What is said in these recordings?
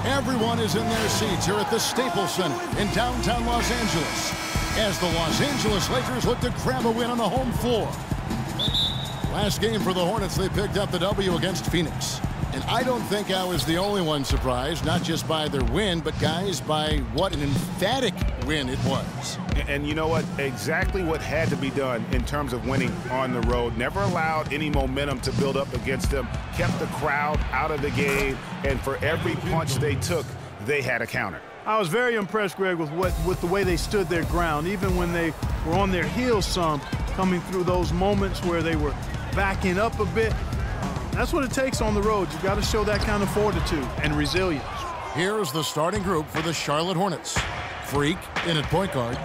Everyone is in their seats here at the Staples Center in downtown Los Angeles as the Los Angeles Lakers look to grab a win on the home floor. Last game for the Hornets, they picked up the W against Phoenix. And I don't think I was the only one surprised, not just by their win, but, guys, by what an emphatic win it was. And you know what? Exactly what had to be done in terms of winning on the road. Never allowed any momentum to build up against them. Kept the crowd out of the game. And for every punch they took, they had a counter. I was very impressed, Greg, with the way they stood their ground, even when they were on their heels some, coming through those moments where they were backing up a bit. That's what it takes on the road. You've got to show that kind of fortitude and resilience. Here's the starting group for the Charlotte Hornets. Freak in at point guard.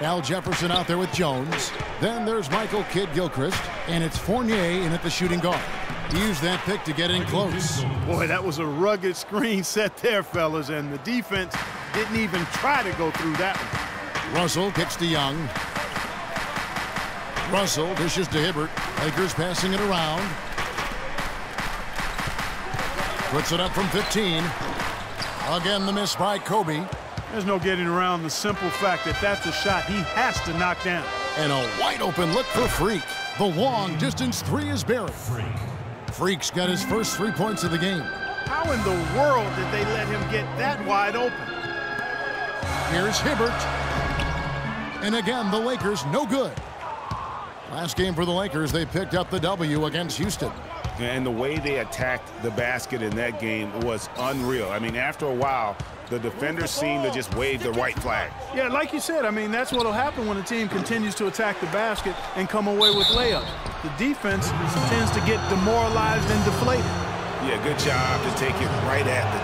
Al Jefferson out there with Jones. Then there's Michael Kidd-Gilchrist, and it's Fournier in at the shooting guard. Use that pick to get in close. Boy, that was a rugged screen set there, fellas, and the defense didn't even try to go through that one. Russell kicks to Young. Russell dishes to Hibbert. Lakers passing it around. Puts it up from 15. Again, the miss by Kobe. There's no getting around the simple fact that that's a shot he has to knock down. And a wide-open look for Freak. The long-distance three is buried. Freak's got his first 3 points of the game. How in the world did they let him get that wide open? Here's Hibbert. And again, the Lakers no good. Last game for the Lakers, they picked up the W against Houston. And the way they attacked the basket in that game was unreal. I mean, after a while, the defenders seemed to just wave the white flag. Yeah, like you said, I mean, that's what will happen when a team continues to attack the basket and come away with layups. The defense tends to get demoralized and deflated. Yeah, good job to take it right at the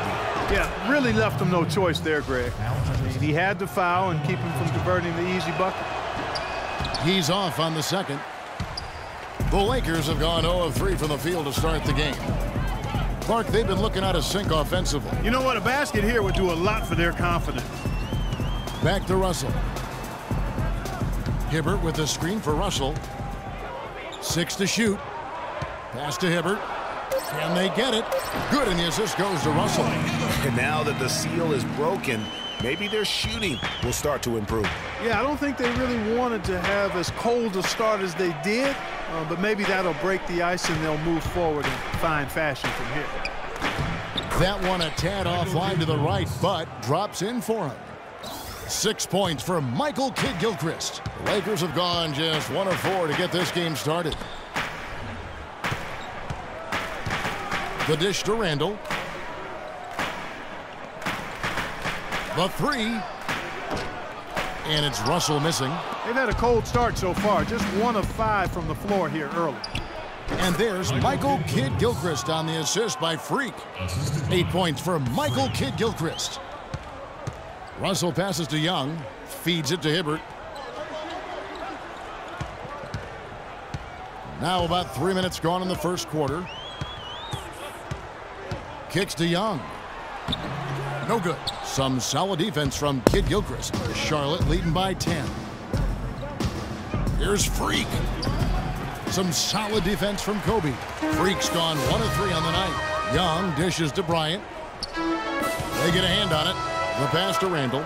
D. Yeah, really left him no choice there, Greg. I mean, he had to foul and keep him from converting the easy bucket. He's off on the second. The Lakers have gone 0 of 3 from the field to start the game. Clark, they've been looking out of sync offensively. You know what? A basket here would do a lot for their confidence. Back to Russell. Hibbert with the screen for Russell. 6 to shoot. Pass to Hibbert. Can they get it? Good, and the assist goes to Russell. And now that the seal is broken, maybe their shooting will start to improve. Yeah, I don't think they really wanted to have as cold a start as they did, but maybe that'll break the ice and they'll move forward in fine fashion from here. That one a tad offline to the right, but drops in for him. 6 points for Michael Kidd-Gilchrist. The Lakers have gone just 1 of 4 to get this game started. The dish to Randall. The three. And it's Russell missing. They've had a cold start so far. Just 1 of 5 from the floor here early. And there's Michael Kidd-Gilchrist on the assist by Freak. 8 points for Michael Kidd-Gilchrist. Russell passes to Young. Feeds it to Hibbert. Now about 3 minutes gone in the first quarter. Kicks to Young. No good. Some solid defense from Kidd-Gilchrist. Charlotte leading by 10. Here's Freak. Some solid defense from Kobe. Freak's gone 1 of 3 on the night. Young dishes to Bryant. They get a hand on it. The pass to Randall.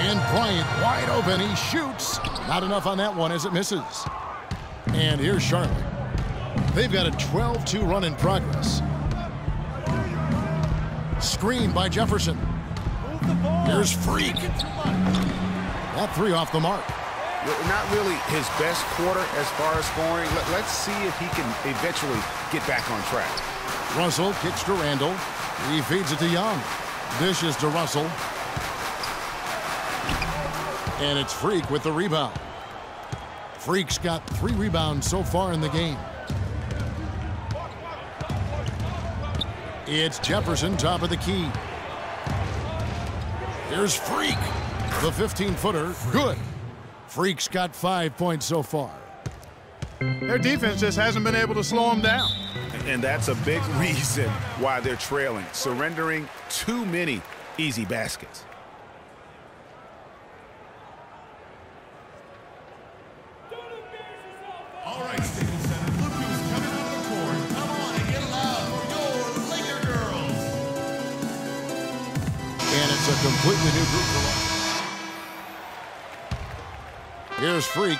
And Bryant wide open. He shoots. Not enough on that one as it misses. And here's Charlotte. They've got a 12-2 run in progress. Screen by Jefferson. Here's Freak. That three off the mark. Not really his best quarter as far as scoring. Let's see if he can eventually get back on track. Russell kicks to Randall. He feeds it to Young. Dishes to Russell. And it's Freak with the rebound. Freak's got 3 rebounds so far in the game. It's Jefferson, top of the key. Here's Freak. The 15-footer, good. Freak's got 5 points so far. Their defense just hasn't been able to slow them down. And that's a big reason why they're trailing, surrendering too many easy baskets. All right, Staples Center, look who's coming completely new group for life. Here's Freak.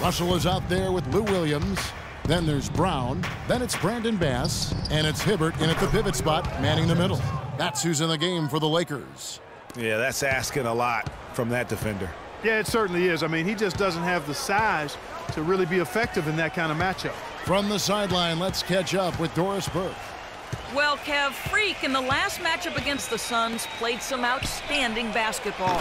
Russell is out there with Lou Williams. Then there's Brown. Then it's Brandon Bass. And it's Hibbert in at the pivot spot, manning the middle. That's who's in the game for the Lakers. Yeah, that's asking a lot from that defender. Yeah, it certainly is. I mean, he just doesn't have the size to really be effective in that kind of matchup. From the sideline, let's catch up with Doris Burke. Well, Kev, Freak in the last matchup against the Suns played some outstanding basketball.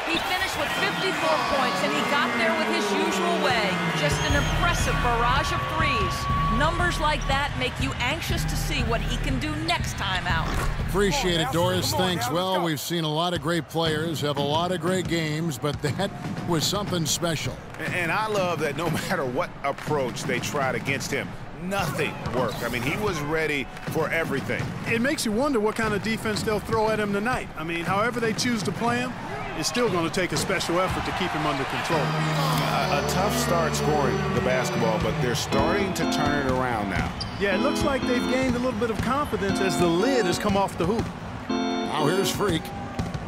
He finished with 54 points, and he got there with his usual way. Just an impressive barrage of threes. Numbers like that make you anxious to see what he can do next time out. Appreciate it, Doris. Thanks. Well, we've seen a lot of great players have a lot of great games, but that was something special. And I love that no matter what approach they tried against him, nothing worked. I mean, he was ready for everything. It makes you wonder what kind of defense they'll throw at him tonight. I mean, however they choose to play him, it's still going to take a special effort to keep him under control. A tough start scoring the basketball, but they're starting to turn it around now. Yeah, it looks like they've gained a little bit of confidence as the lid has come off the hoop. Now here's Freak.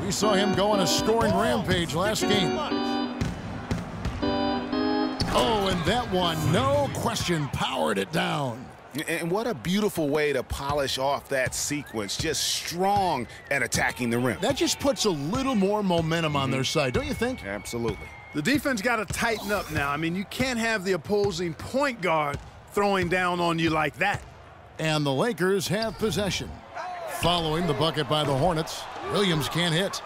We saw him go on a scoring rampage last game. Oh, and that one, no question, powered it down. And what a beautiful way to polish off that sequence. Just strong at attacking the rim. That just puts a little more momentum on their side, don't you think? Absolutely. The defense got to tighten up now. I mean, you can't have the opposing point guard throwing down on you like that. And the Lakers have possession. Following the bucket by the Hornets, Williams can't hit.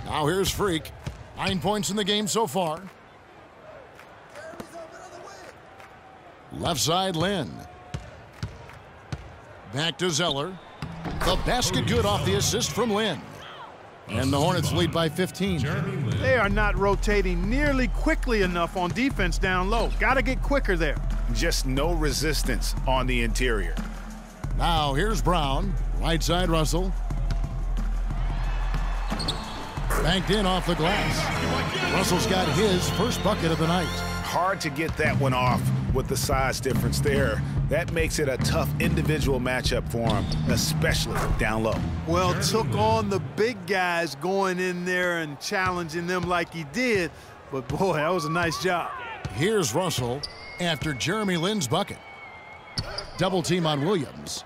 Now here's Freak. 9 points in the game so far. Left side, Lynn. Back to Zeller. The basket good off the assist from Lynn. And the Hornets lead by 15. They are not rotating nearly quickly enough on defense down low. Got to get quicker there. Just no resistance on the interior. Now here's Brown. Right side, Russell. Banked in off the glass. Russell's got his first bucket of the night. Hard to get that one off with the size difference there. That makes it a tough individual matchup for him, especially down low. Well, took on the big guys going in there and challenging them like he did. But, boy, that was a nice job. Here's Russell after Jeremy Lin's bucket. Double team on Williams.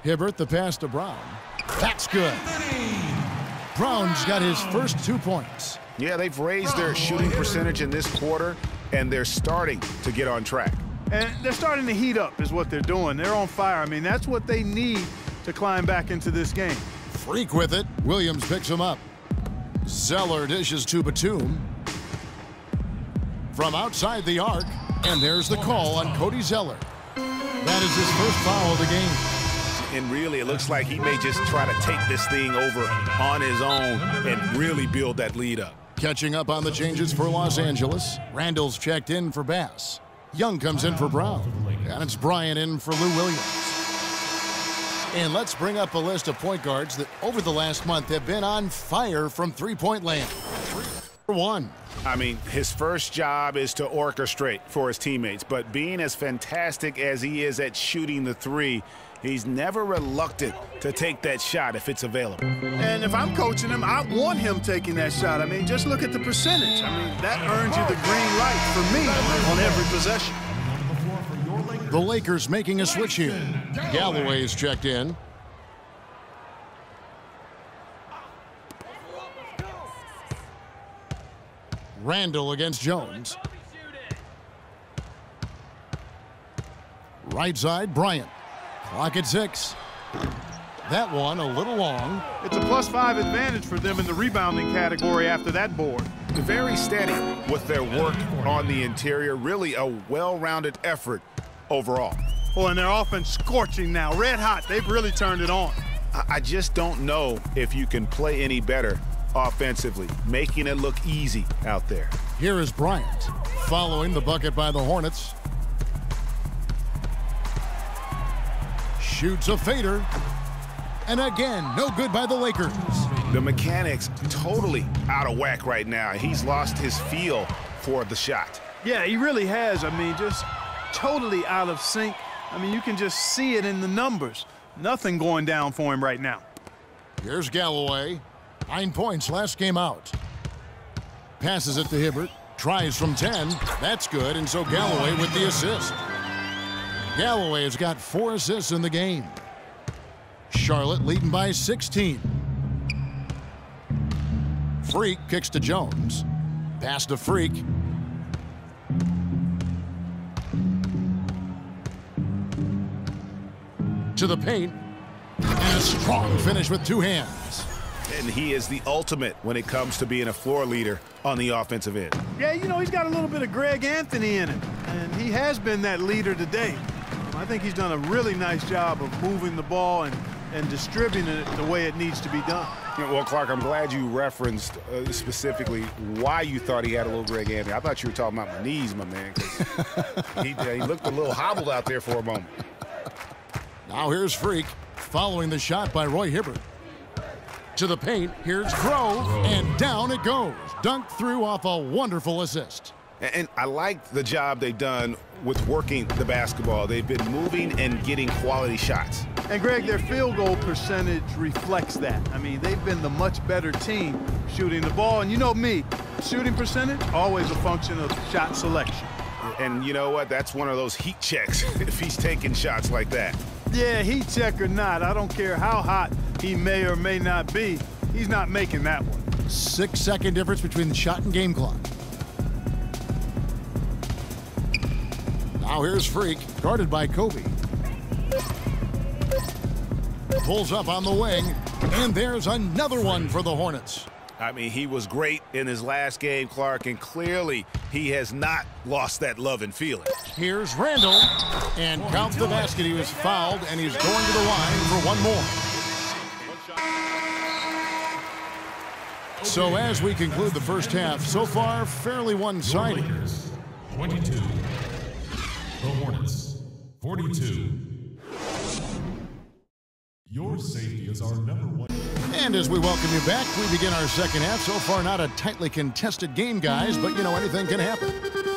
Hibbert, the pass to Brown. That's good. Brown's got his first 2 points. Yeah, they've raised their shooting percentage in this quarter, and they're starting to get on track. And they're starting to heat up is what they're doing. They're on fire. I mean, that's what they need to climb back into this game. Freak with it. Williams picks him up. Zeller dishes to Batum. From outside the arc, and there's the call on Cody Zeller. That is his first foul of the game. And really, it looks like he may just try to take this thing over on his own and really build that lead up. Catching up on the changes for Los Angeles. Randall's checked in for Bass. Young comes in for Brown. And it's Bryant in for Lou Williams. And let's bring up a list of point guards that over the last month have been on fire from three-point land. 3-for-1. I mean, his first job is to orchestrate for his teammates, but being as fantastic as he is at shooting the three, he's never reluctant to take that shot if it's available. And if I'm coaching him, I want him taking that shot. I mean, just look at the percentage. I mean, that earns you the green light for me on every possession. The Lakers making a switch here. Galloway's checked in. Randall against Jones. Right side, Bryant. Clock at 6. That one a little long. It's a +5 advantage for them in the rebounding category after that board. Very steady with their work on the interior. Really a well-rounded effort overall. Oh, and their offense scorching now. Red hot. They've really turned it on. I just don't know if you can play any better offensively, making it look easy out there. Here is Bryant following the bucket by the Hornets. Shoots a fader. And again, no good by the Lakers. The mechanics totally out of whack right now. He's lost his feel for the shot. Yeah, he really has. I mean, just totally out of sync. I mean, you can just see it in the numbers. Nothing going down for him right now. Here's Galloway. 9 points last game out. Passes it to Hibbert. Tries from 10. That's good, and so Galloway with the assist. Galloway has got 4 assists in the game. Charlotte leading by 16. Freak kicks to Jones. Pass to Freak. To the paint. And a strong finish with 2 hands. And he is the ultimate when it comes to being a floor leader on the offensive end. Yeah, you know, he's got a little bit of Greg Anthony in him, and he has been that leader today. I think he's done a really nice job of moving the ball and distributing it the way it needs to be done. Well, Clark, I'm glad you referenced specifically why you thought he had a little Greg Anthony. I thought you were talking about my knees, my man, because he looked a little hobbled out there for a moment. Now here's Freak, following the shot by Roy Hibbert. To the paint, here's Grove, and down it goes. Dunked through off a wonderful assist. And I like the job they've done with working the basketball. They've been moving and getting quality shots. And, Greg, their field goal percentage reflects that. I mean, they've been the much better team shooting the ball. And you know me, shooting percentage, always a function of shot selection. And you know what? That's one of those heat checks if he's taking shots like that. Yeah, heat check or not, I don't care how hot he may or may not be, he's not making that one. 6-second difference between the shot and game clock. Now here's Freak, guarded by Kobe. Pulls up on the wing, and there's another one for the Hornets. I mean, he was great in his last game, Clark, and clearly he has not lost that love and feeling. Here's Randall, and count the basket. He was fouled, and he's going to the line for one more. So as we conclude the first half, so far fairly one-sided. 22. The Hornets, 42. Your safety is our #1. And as we welcome you back, we begin our second half. So far, not a tightly contested game, guys, but, you know, anything can happen.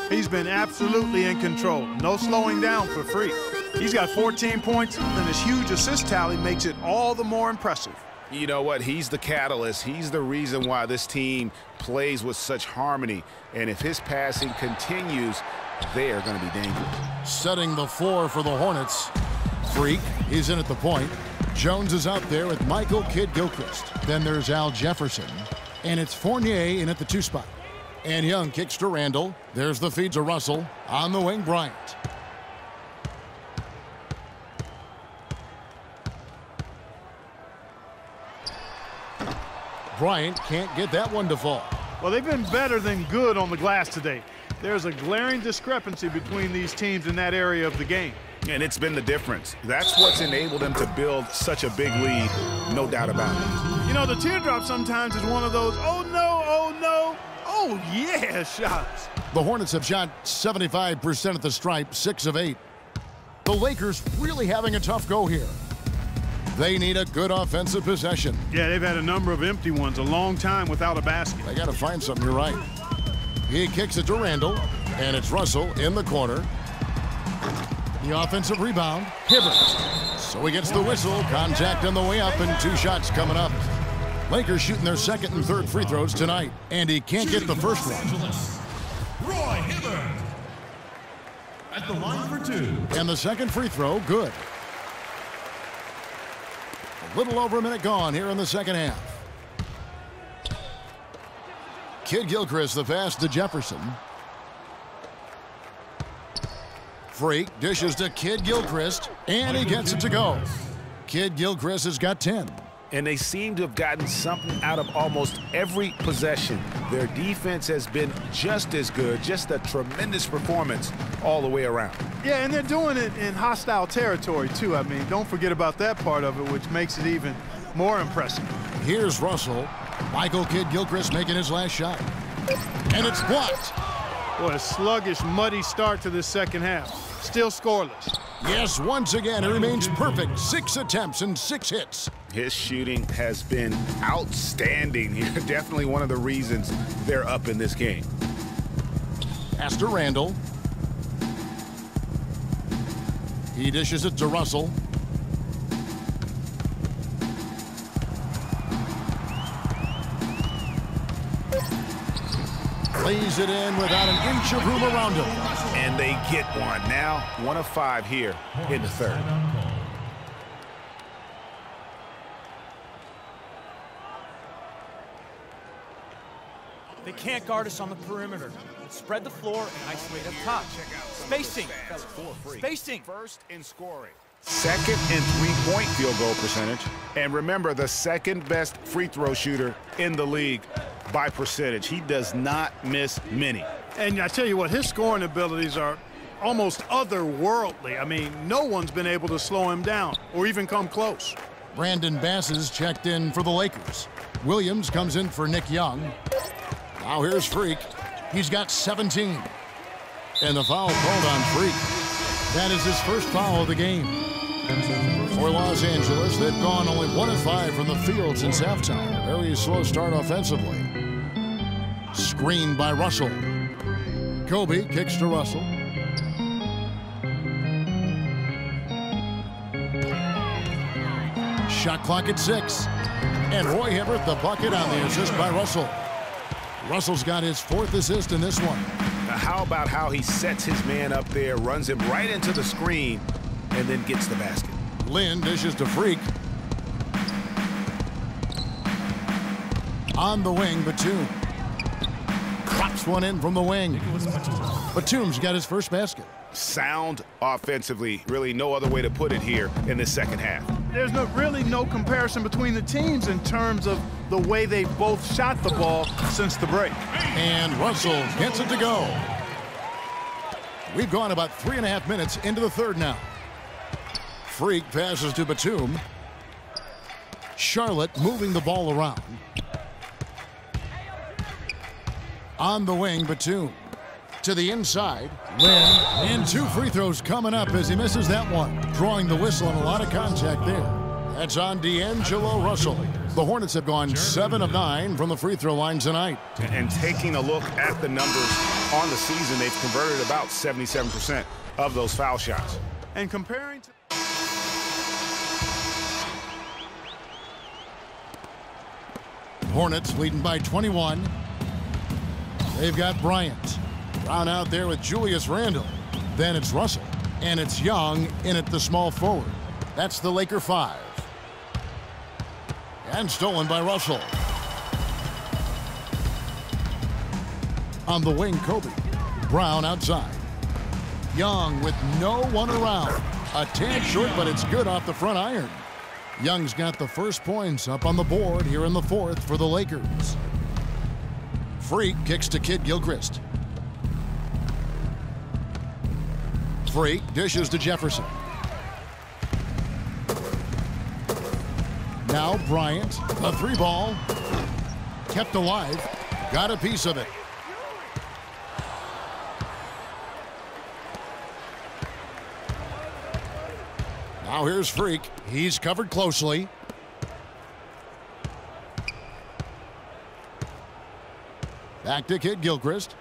He's been absolutely in control. No slowing down for Freak. He's got 14 points, and his huge assist tally makes it all the more impressive. You know what? He's the catalyst. He's the reason why this team plays with such harmony. And if his passing continues, they are going to be dangerous. Setting the floor for the Hornets. Freak, he's in at the point. Jones is out there with Michael Kidd-Gilchrist. Then there's Al Jefferson. And it's Fournier in at the 2 spot. And Young kicks to Randall. There's the feed to Russell. On the wing, Bryant. Bryant can't get that one to fall. Well, they've been better than good on the glass today. There's a glaring discrepancy between these teams in that area of the game. And it's been the difference. That's what's enabled them to build such a big lead, no doubt about it. You know, the teardrop sometimes is one of those, oh no, oh yeah shots. The Hornets have shot 75% at the stripe, 6 of 8. The Lakers really having a tough go here. They need a good offensive possession. Yeah, they've had a number of empty ones, a long time without a basket. They got to find something, you're right. He kicks it to Randall, and it's Russell in the corner. The offensive rebound, Hibbert. So he gets the whistle, contact on the way up, and 2 shots coming up. Lakers shooting their second and third free throws tonight, and he can't get the first one. Roy Hibbert at the line for 2. And the second free throw, good. A little over a minute gone here in the second half. Kidd-Gilchrist, the pass to Jefferson. Freak dishes to Kidd-Gilchrist, and he gets it to go. Kidd-Gilchrist has got 10. And they seem to have gotten something out of almost every possession. Their defense has been just as good, just a tremendous performance all the way around. Yeah, and they're doing it in hostile territory, too. I mean, don't forget about that part of it, which makes it even more impressive. Here's Russell. Michael Kidd-Gilchrist making his last shot. And it's blocked. What a sluggish, muddy start to this second half. Still scoreless. Yes, once again, it remains perfect. 6 attempts and 6 hits. His shooting has been outstanding. Definitely one of the reasons they're up in this game. Pass to Randall. He dishes it to Russell. Lays it in without an inch of room around him. And they get one. Now 1 of 5 here in the third. They can't guard us on the perimeter. Spread the floor and isolate up top. Spacing. Spacing. First in scoring. Second in three-point field goal percentage. And remember, the second best free throw shooter in the league by percentage. He does not miss many. And I tell you what, his scoring abilities are almost otherworldly. I mean, no one's been able to slow him down or even come close. Brandon Bass is checked in for the Lakers. Williams comes in for Nick Young. Now here's Freak. He's got 17. And the foul called on Freak. That is his first foul of the game. For Los Angeles, they've gone only 1 of 5 from the field since halftime. Very slow start offensively. Screened by Russell. Kobe kicks to Russell. Shot clock at 6. And Roy Hibbert the bucket on the assist by Russell. Russell's got his 4th assist in this one. Now how about how he sets his man up there, runs him right into the screen, and then gets the basket. Lynn dishes to Freak. On the wing, Batum. Drops one in from the wing. Batum's got his first basket. Sound offensively. Really no other way to put it here in the second half. There's really no comparison between the teams in terms of the way they both shot the ball since the break. And Russell gets it to go. We've gone about 3.5 minutes into the third now. Freak passes to Batum. Charlotte moving the ball around. On the wing, Batum. To the inside, Lynn. And 2 free throws coming up as he misses that one. Drawing the whistle and a lot of contact there. That's on D'Angelo Russell. The Hornets have gone 7 of 9 from the free throw line tonight. And taking a look at the numbers on the season, they've converted about 77% of those foul shots. And comparing to... Hornets leading by 21. They've got Bryant. Brown out there with Julius Randle. Then it's Russell. And it's Young in at the small forward. That's the Laker 5. And stolen by Russell. On the wing, Kobe. Brown outside. Young with no one around. A tad short, but it's good off the front iron. Young's got the first points up on the board here in the 4th for the Lakers. Freak kicks to Kid Gilchrist. Freak dishes to Jefferson. Now Bryant, a 3-ball. Kept alive. Got a piece of it. Now here's Freak. He's covered closely. Back to Kid Gilchrist.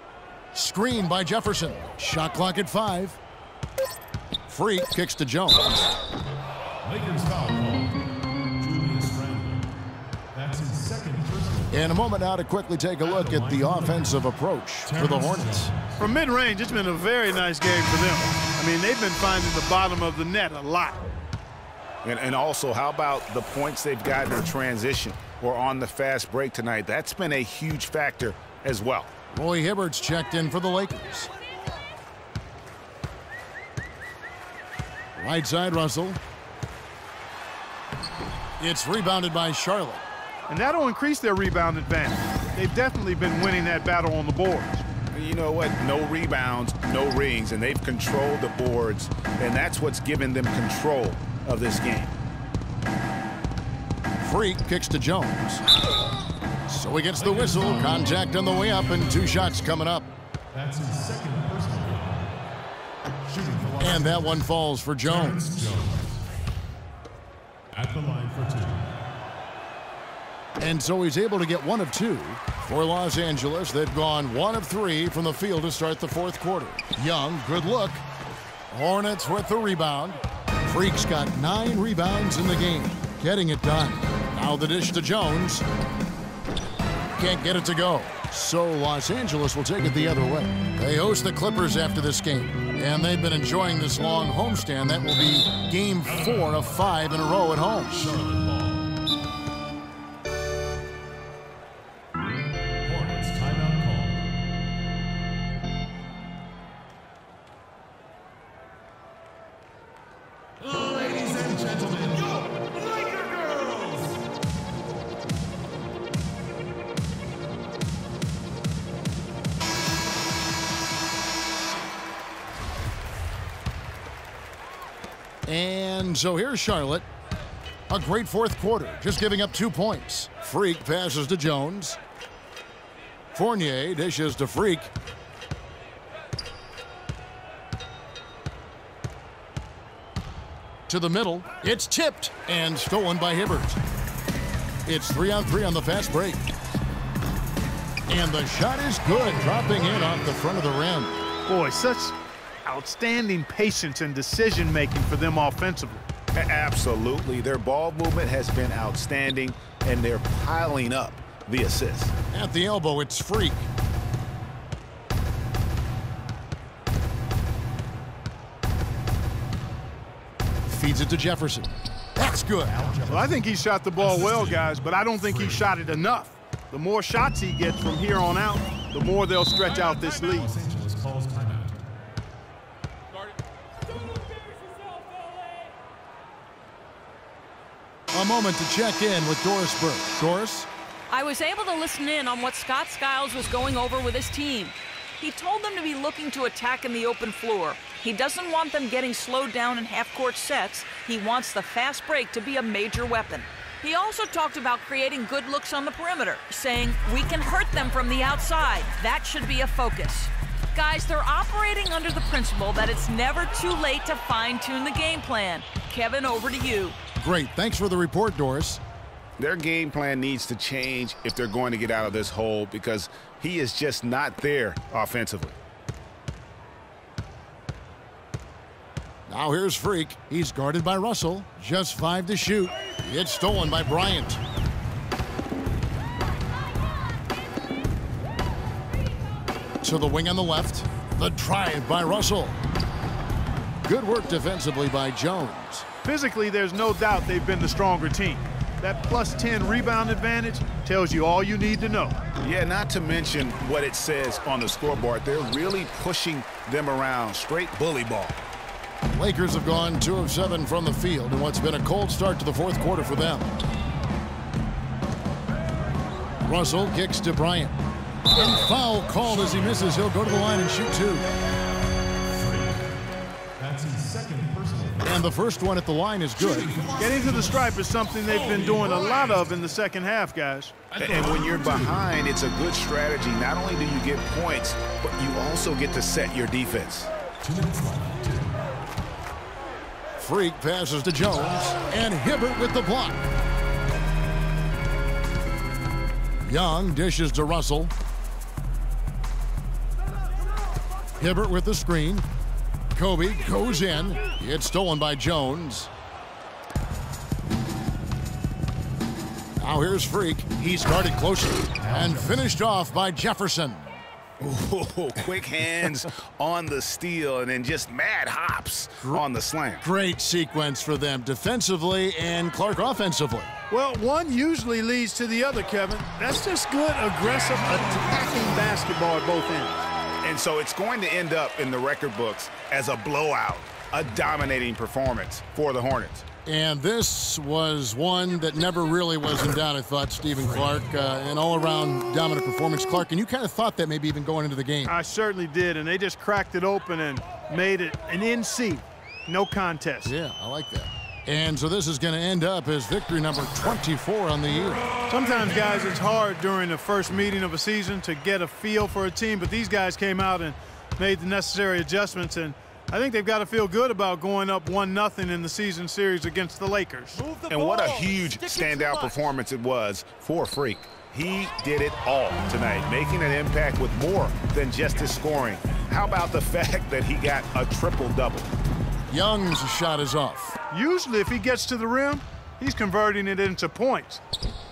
Screen by Jefferson. Shot clock at 5. Freak kicks to Jones. Lakers foul call. Julius Randle. That's his 2nd personal. In a moment now to quickly take a look at the offensive approach for the Hornets. From mid-range, it's been a very nice game for them. I mean, they've been finding the bottom of the net a lot. And also, how about the points they've gotten in transition or on the fast break tonight? That's been a huge factor as well. Roy Hibbert's checked in for the Lakers. Right side, Russell. It's rebounded by Charlotte. And that'll increase their rebound advantage. They've definitely been winning that battle on the boards. You know what? No rebounds, no rings, and they've controlled the boards, and that's what's given them control of this game. Freak kicks to Jones. So he gets the whistle. Contact on the way up, and 2 shots coming up. That's his 2nd personal foul. Shooting for Los And that one falls for Jones. Jones. At the line for 2. And so he's able to get 1 of 2. For Los Angeles, they've gone 1 of 3 from the field to start the 4th quarter. Young, good look. Hornets with the rebound. Freak's got 9 rebounds in the game, getting it done. Now the dish to Jones. Can't get it to go. So Los Angeles will take it the other way. They host the Clippers after this game, and they've been enjoying this long homestand. That will be game 4 of 5 in a row at home. Hornets timeout call. Ladies and gentlemen, your Laker girls. And so here's Charlotte. A great fourth quarter, just giving up 2 points. Freak passes to Jones. Fournier dishes to Freak. To the middle. It's tipped and stolen by Hibbert. It's 3-on-3 on the fast break. And the shot is good, dropping in off the front of the rim. Boy, such outstanding patience and decision-making for them offensively. Absolutely. Their ball movement has been outstanding, and they're piling up the assists. At the elbow, it's Freak. Feeds it to Jefferson. That's good. Well, I think he shot the ball well, guys, but I don't think he shot it enough. The more shots he gets from here on out, the more they'll stretch out this lead. Los Angeles calls timeout. A moment to check in with Doris Burke. Doris? I was able to listen in on what Scott Skiles was going over with his team. He told them to be looking to attack in the open floor. He doesn't want them getting slowed down in half-court sets. He wants the fast break to be a major weapon. He also talked about creating good looks on the perimeter, saying, we can hurt them from the outside. That should be a focus. Guys, they're operating under the principle that it's never too late to fine-tune the game plan. Kevin, over to you. Great. Thanks for the report, Doris. Their game plan needs to change if they're going to get out of this hole, because he is just not there offensively. Now here's Freak. He's guarded by Russell. Just 5 to shoot. It's stolen by Bryant. To the wing on the left. The drive by Russell. Good work defensively by Jones. Physically, there's no doubt they've been the stronger team. That plus 10 rebound advantage tells you all you need to know. Yeah, not to mention what it says on the scoreboard. They're really pushing them around. Straight bully ball. Lakers have gone 2 of 7 from the field in what's been a cold start to the fourth quarter for them. Russell kicks to Bryant. And foul called as he misses. He'll go to the line and shoot 2. That's his second personal. And the first one at the line is good. Getting to the stripe is something they've been doing a lot of in the second half, guys. And when you're behind, it's a good strategy. Not only do you get points, but you also get to set your defense. 2 minutes left. Freak passes to Jones. And Hibbert with the block. Young dishes to Russell. Hibbert with the screen. Kobe goes in. It's stolen by Jones. Now here's Freak. He's guarded closely and finished off by Jefferson. Ooh, quick hands on the steal and then just mad hops on the slam. Great sequence for them defensively and Clark offensively. Well, one usually leads to the other, Kevin. That's just good, aggressive, attacking basketball at both ends. And so it's going to end up in the record books as a blowout, a dominating performance for the Hornets. And this was one that never really was in doubt, I thought, Stephen Clark. An all-around dominant performance. Clark, and you kind of thought that maybe even going into the game. I certainly did, and they just cracked it open and made it an NC. No contest. Yeah, I like that. And so this is going to end up as victory number 24 on the year. Sometimes, guys, it's hard during the first meeting of a season to get a feel for a team, but these guys came out and made the necessary adjustments, and I think they've got to feel good about going up 1-0 in the season series against the Lakers. And what a huge standout performance it was for Freak. He did it all tonight, making an impact with more than just his scoring. How about the fact that he got a triple-double? Young's shot is off. Usually if he gets to the rim, he's converting it into points.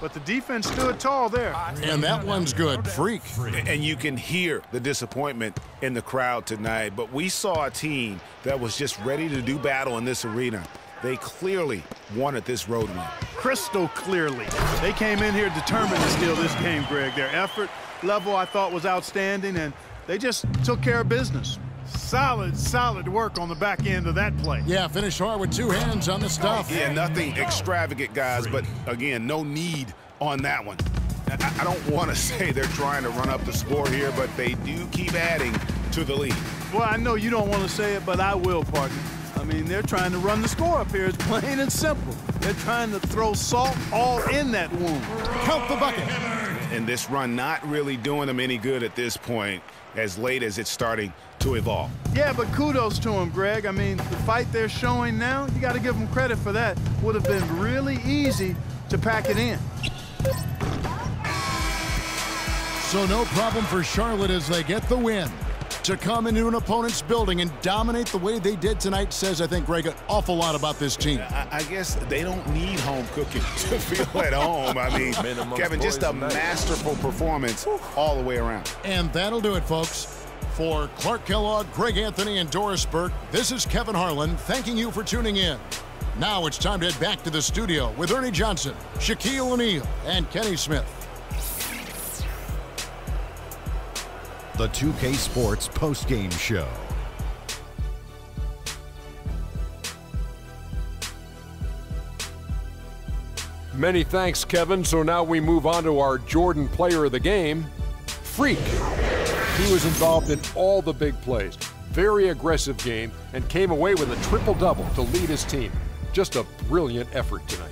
But the defense stood tall there. And that one's good. Freak. And you can hear the disappointment in the crowd tonight. But we saw a team that was just ready to do battle in this arena. They clearly wanted this road win. Crystal clearly. They came in here determined to steal this game, Greg. Their effort level, I thought, was outstanding, and they just took care of business. Solid work on the back end of that play. Yeah, finish hard with two hands on the stuff. Yeah, nothing extravagant, guys, but again, no need on that one. I don't want to say they're trying to run up the score here, but they do keep adding to the lead. Well, I know you don't want to say it, but I will, partner. I mean, they're trying to run the score up here. It's plain and simple. They're trying to throw salt all in that wound. Count the bucket. And this run not really doing them any good at this point, as late as it's starting to evolve. Yeah, but kudos to them, Greg. I mean, the fight they're showing now, you got to give them credit for that. Would have been really easy to pack it in. So no problem for Charlotte as they get the win. To come into an opponent's building and dominate the way they did tonight says, I think, Greg, an awful lot about this team. I guess they don't need home cooking to feel at home. I mean, Kevin, just a masterful performance all the way around. And that'll do it, folks. For Clark Kellogg, Greg Anthony, and Doris Burke, this is Kevin Harlan thanking you for tuning in. Now it's time to head back to the studio with Ernie Johnson, Shaquille O'Neal, and Kenny Smith. The 2K Sports postgame show. Many thanks, Kevin. So now we move on to our Jordan player of the game, Freak. He was involved in all the big plays. Very aggressive game and came away with a triple-double to lead his team. Just a brilliant effort tonight.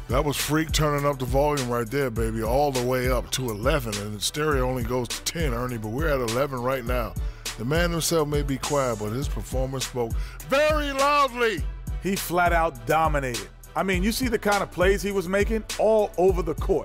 That was Freak turning up the volume right there, baby, all the way up to 11. And the stereo only goes to 10, Ernie, but we're at 11 right now. The man himself may be quiet, but his performance spoke very loudly. He flat out dominated. I mean, you see the kind of plays he was making all over the court.